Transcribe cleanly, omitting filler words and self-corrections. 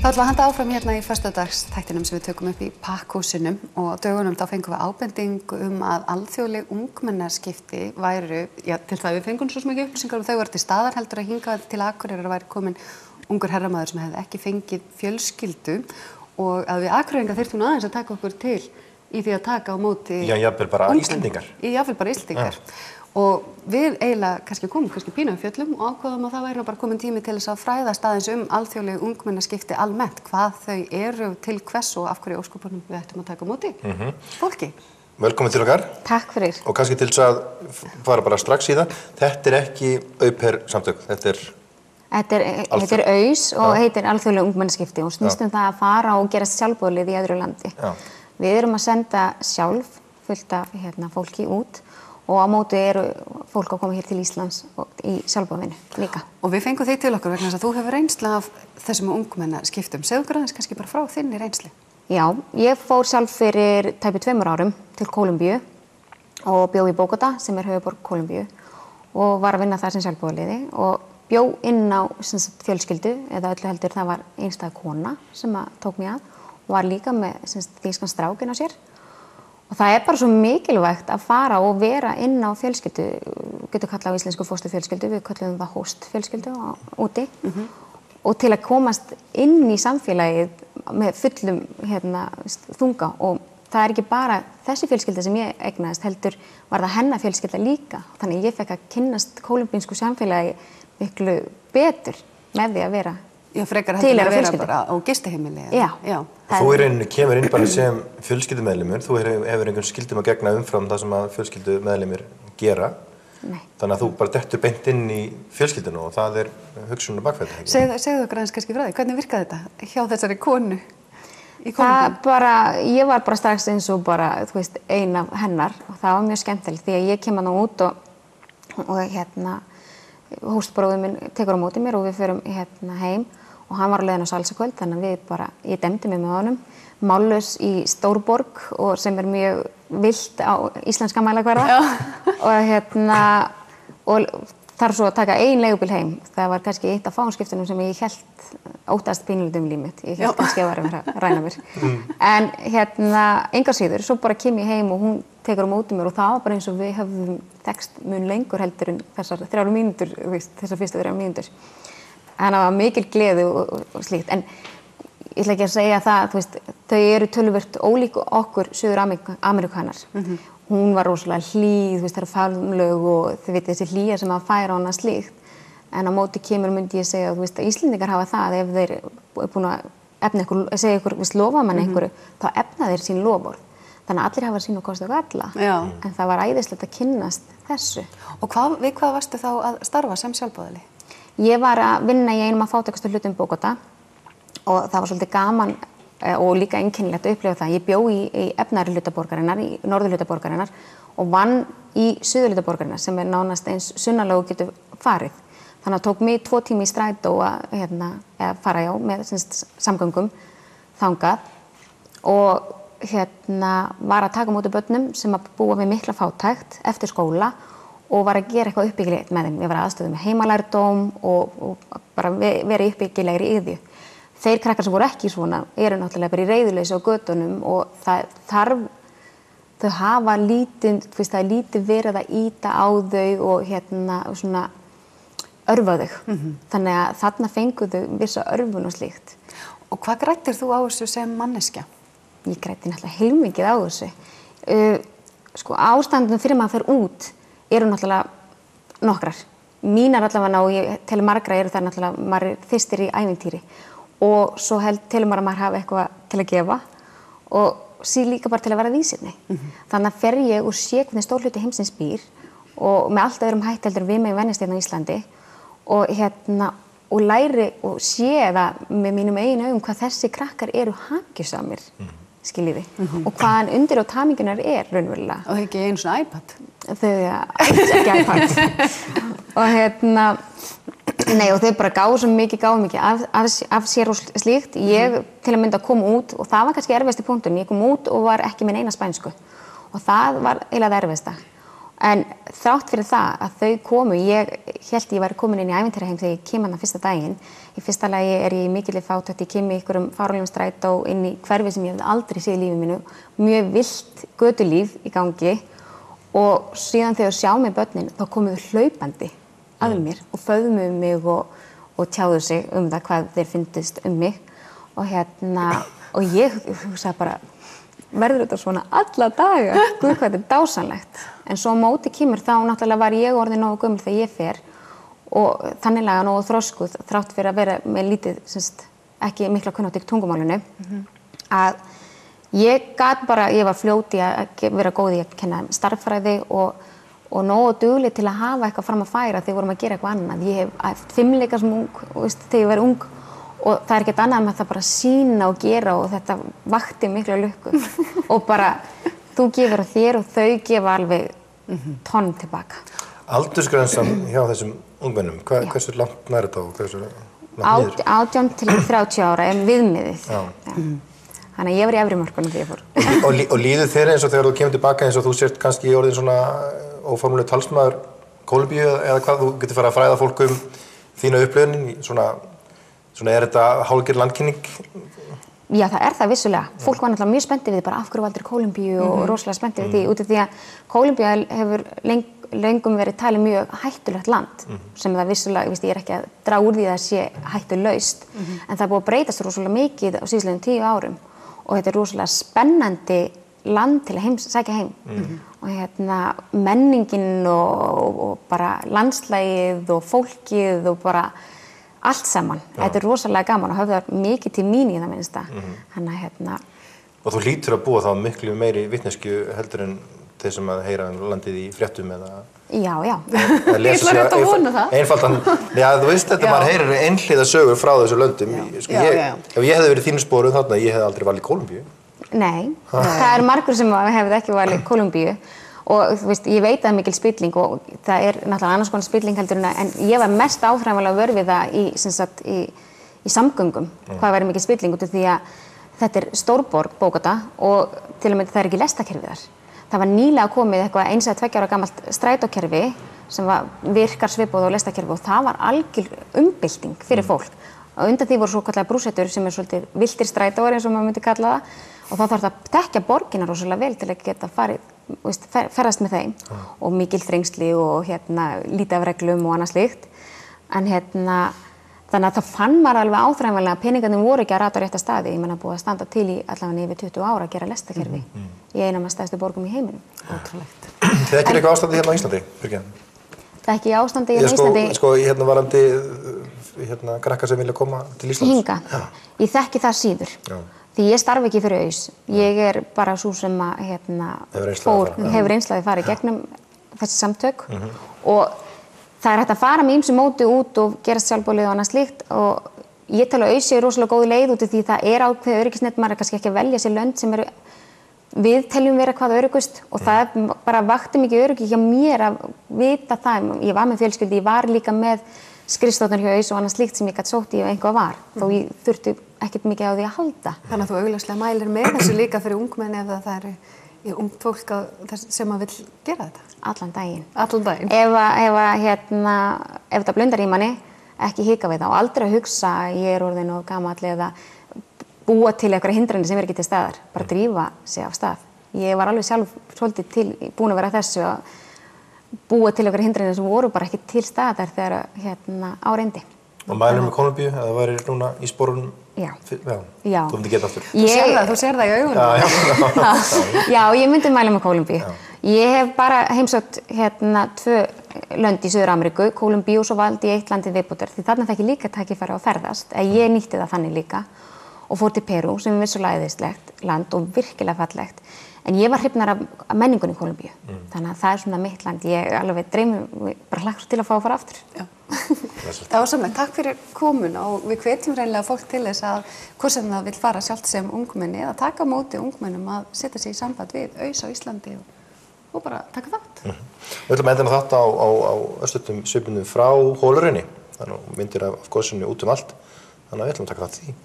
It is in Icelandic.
Þá ætlum við að handa áfram hérna í föstudagstættinum sem við tökum upp í pakkhúsinum og á dögunum þá fengum við ábendingu að alþjóðleg ungmennaskipti væru, til það við fengum svo mikið upplýsingar þau væru til staðar heldur að hingað til Akureyrar væri komin ungur herramaður sem hefði ekki fengið fjölskyldu og að við Akureyringar þyrftum aðeins að taka okkur til í því að taka á móti jafnvel bara Íslendingar. Jafnvel bara Íslendingar. Og við eiginlega komum pínu fjöllum og ákváðum að það væri bara komin tími til þess að fræðast aðeins alþjóðleg ungmennaskipti almennt, hvað þau eru til hvers og af hverju ósköpunum við ættum að taka á móti fólki. Velkomin til okkar. Takk fyrir. Og kannski til þess að fara bara strax í það, þetta ekki au pair samtök, þetta heitir AUS og heitir alþjóðleg ungmennaskipti og snýst það að fara og gera sjálfboðlið í öðru landi. Við erum að senda sjálf fullt af fólki út og á móti eru fólk að koma hér til Íslands og í sjálfboðavinnu líka. Og við fengum þig til okkur vegna þess að þú hefur reynslu af þessum ungmennaskiptum. Segðu okkur aðeins kannski bara frá þinni reynslu. Já, ég fór sjálf fyrir tæpi 2 árum til Kólumbíu og bjó í Bogotá sem höfuðborg Kólumbíu og var að vinna þar sem sjálfboðaliði og bjó inn á fjölskyldu eða öllu heldur það var einstæð kona sem tók mig að og var líka með þýskan strák inn á sér. Og það bara svo mikilvægt að fara og vera inn á fjölskyldu, getur kallað á íslensku fósturfjölskyldu, við kallum það hóstfjölskyldu úti og til að komast inn í samfélagið með fullum þunga og það ekki bara þessi fjölskylda sem ég eignaðist heldur var það hennar fjölskylda líka þannig ég fekk að kynnast kólumbínsku samfélagi miklu betur með því að vera frekar heldur að vera bara á gistiheimili. Já. Þú kemur inn bara sem fjölskyldumeðlimur, þú hefur einhvern skyldum að gegna umfram það sem að fjölskyldumeðlimir gera. Nei. Þannig að þú bara dettur beint inn í fjölskylduna og það hugsunin á bakvið þetta. Segðu okkur aðeins kannski frá því, hvernig virkaði þetta hjá þessari konu í Kólumbíu? Ég var bara strax eins og ein af hennar og það var mjög skemmtilegt því að ég kem út og hóstbróðir minn tekur á móti mér og við förum heim og hann var á leiðin á salsakvöld þannig að ég demdi mig með honum mállaus í stórborg og sem mjög villt á íslenska mælakvarða og þarf svo að taka ein leigubíl heim. Það var kannski eitt af fáskiptunum sem ég hélt óttast pínulítið líf mitt. Ég hélt kannski að vera að ræna mér. En engar síður, svo bara kem ég heim og hún tekur á móti mér og það var bara eins og við höfum þekkst mun lengur heldur en þessar 3 mínútur, þessar fyrstu 3 mínútur. Þannig að það var mikil gleði og slíkt. En ég ætla ekki að segja það, þau eru töluvert ólík okkur Suður-Ameríkanar. Hún var rosalega hlýð, það faðmlög og þið vitið þessi hlýja sem að færa hana slíkt. En á móti kemur myndi ég segja að Íslendingar hafa það ef þeir búin að efna ykkur, segja ykkur, lofa mann einhverju, þá efna þeir sín loforð. Þannig að allir hafa sín og kosti og alla. En það var æðislegt að kynnast þessu. Og við hvað varstu þá að starfa sem sjálfboðali? Ég var að vinna í einum af fátækustu hlutum Bogotá og það var svolítið gaman og líka einkennilegt að upplifa það. Ég bjó í efnari hluta borgarinnar, í norðurhluta borgarinnar og vann í suðurhluta borgarinnar sem nánast eins sunnarlega og getur farið. Þannig að tók mig 2 tíma í strætó að fara með samgöngum þangað og var að taka á móti börnum sem að búa við mikla fátækt eftir skóla og var að gera eitthvað uppbyggilegt með þeim. Ég var aðstöðu með heimalærdóm og bara vera uppbyggilegri í því. Þeir krakkar sem voru ekki svona eru náttúrulega bara í reiðuleysi á götunum og þau hafa lítið, það er lítið verið að ýta á þau og svona örfa þau. Þannig að þarna fengu þau vissa örfun og slíkt. Og hvað grættir þú á þessu sem manneskja? Ég grætti náttúrulega heilmikið á þessu. Ástandum fyrir maður fer út eru náttúrulega nokkrar. Mínar allavega og ég telur margra eru það náttúrulega, maður þyrstir í ævintýri og svo telur maður að maður hafa eitthvað til að gefa og síðan líka bara til að vera vísinni. Þannig að fer ég og sé hvernig stór hluti heimsins býr og með allt öðrum hætti heldur við mig venjast hérna á Íslandi og læri og sé það með mínum eigin augum hvað þessi krakkar eru hamingjusamir, skiljiði, og hvaðan undir á tamingunar raunverulega. Og þau ekki einu svona iPad? Þau ekki iPad. Og þau bara gáðu mikið af sér og slíkt. Ég til að mynda kom út og það var kannski erfiðasti punkturinn. Ég kom út og var ekki með neina spænsku og það var eiginlega það erfiðasta. En þrátt fyrir það að þau komu, ég hélt ég væri komin inn í ævintýraheim þegar ég kem hana fyrsta daginn. Í fyrsta lagi ég í mikilli fátækt, ég kem í einhverjum fáránlegum strætó inn í hverfi sem ég hef aldrei séð í lífi mínu. Mjög villt götulíf í gangi og síðan þegar sjá mig börnin þá komu þau hlaupandi að mér og föðmuðu mig og tjáðu sig það hvað þeir fyndist mig. Og og ég hugsaði bara, verður þetta svona alla daga? Guð, hvað þetta dásanlegt. En svo á móti kemur þá náttúrulega var ég orðin nógu gömul þegar ég fer og þanniglega nógu þroskuð þrátt fyrir að vera með lítið, ekki mikla kunnáttu í tungumálinu, að ég var fljót í að vera góð í að kenna starffræði og nógu dugleg til að hafa eitthvað fram að færa þegar við vorum að gera eitthvað annað. Ég hef æft fimleika sem ung, þegar ég var ung og það ekkert annað með það bara sýna og gera og þetta vakti mikla lukku og bara þú gefur á þér og þau gefa alveg tonn tilbaka. Aldursgrensan hjá þessum ungmennum, hversu langt nær þetta og hversu langt niður? 18 til 30 ára er viðmiðið. Þannig að ég var í efri mörkunum þegar ég fór. Og líður þér eins og þegar þú kemur tilbaka eins og þú sért kannski orðin svona óformlegur talsmaður Kólumbíu eða hvað, þú getur farið að fræða fólk þína upplifunin svona er þetta hálfgerð landkynning? Já, það er það vissulega. Fólk var náttúrulega mjög spenntið við því bara af hverju valdir Kólumbíu og rosalega spenntið við því út af því að Kólumbía hefur löngum verið talið mjög hættulegt land sem það vissulega, ég er ekki að draga úr því að það sé hættulaust en það er búið að breytast rosalega mikið á síðastliðnum 10 árum og þetta er rosalega spennandi land til að sækja heim og menningin og bara landslagið og fólkið og bara allt saman. Þetta er rosalega gaman og höfðar mikið til mín í það minnsta. Og þú hlýtur að búa þá miklu meiri vitneskju heldur en þeir sem að heyra landið í fréttum eða... Já. Ég ætla rétt að vona það. Einfaldan, já þú veist þetta, maður heyrir einhliða sögur frá þessu löndum. Ef ég hefði verið þínu sporum þarna, ég hefði aldrei valið Kólumbíu. Nei, það er margur sem hefði ekki valið Kólumbíu. Og þú veist, ég veit að það er mikil spilling og það er náttúrulega annars konar spilling heldur en ég var mest áþreifanlega vör við það í samgöngum hvað væri mikil spilling út af því að þetta er stórborg, Bógotá og til og með það er ekki lestakerfi þar. Það var nýlega komið eitthvað 1 eða 2 ára gamalt strætókerfi sem virkar svipað á lestakerfi og það var algjör umbylting fyrir fólk. Og undan því voru svo kallar brúsettur sem er svolítið villtir strætóar eins og maður myndi kalla það og þá þarf það að þekkja borgina rosalega vel til að geta ferðast með þeim og mikil þrengsli og lítið af reglum og annað slíkt en þannig að það fann maður alveg áþreifanlega að peningarnir voru ekki að rata á rétta staði. Ég meina búið að standa til í allavega yfir 20 ára að gera lestakerfi í einum af stærstu borgum í heiminum. Ótrúlegt. Þið ekki eitthvað ástandi hérna á Íslandi, Birgir? Það er ekki ástandi hérna á Íslandi. Sko varandi krakkar sem vilja koma til Íslands. Hinga. Ég þekki það síður. Því ég starf ekki fyrir Auðs. Ég er bara sú sem hefur reynslaði farið gegnum þessi samtök og það er hægt að fara með ýmsu móti út og gerast sjálfboðaliði og annað slíkt og ég tala Auðs sé rosalega góð leið út af því það er ákveðið öryggisnet, maður er kannski ekki að velja sér lönd sem við teljum vera hvað öruggust og það bara vakti mikið öryggi hjá mér að vita það. Ég var með fjölskyldu, ég var líka með skrifstofnar hjá Auðs og annað slíkt sem ég gat sótt í ef einhvað var, þó ég þurfti ekkert mikið á því að halda. Þannig að þú augljóslega mælir með þessu líka fyrir ungmenni ef það eru ungt fólk sem að vill gera þetta? Allan daginn. Allan daginn? Ef það blundar í manni, ekki hika við það og aldrei að hugsa að ég er orðin og gamall eða búa til einhverja hindranir sem er ekki til staðar, bara drífa sig af stað. Ég var alveg sjálf svolítið búin að vera þessu að búa til einhverja hindranir sem voru bara ekki til staðar þegar á reyndi. Og mælum með Kólumbíu, eða það væri núna í sporunum? Já. Þú myndi geta aftur. Þú sér það í augunum. Já, ég myndi mæla með Kólumbíu. Ég hef bara heimsótt 2 lönd í Suður-Ameríku, Kólumbíu og svo valdi ég 1 landið viðbótar því þarna það ekki líka tækifæri að ferðast. Ég nýtti það þannig líka og fór til Perú sem er vissulega æðislegt land og virkilega fallegt. En ég var hrifnar af menningunni í Kólumbíu. Þannig að það er svona mitt land. Ég alveg dreymi bara hlakka til að fá að fara aftur. Já. Það var samlega. Takk fyrir komun og við hvetjum reynilega fólk til þess að hvort sem það vill fara sjálft sem ungmenni eða taka á móti ungmennum að setja sig í samband við Auðs á Íslandi og bara taka þátt. Við ætlum að enda þetta á örstuttum svipundum frá Hólurunni. Þannig myndir af gosinu út allt. Þannig að við ætlum að taka þátt í því.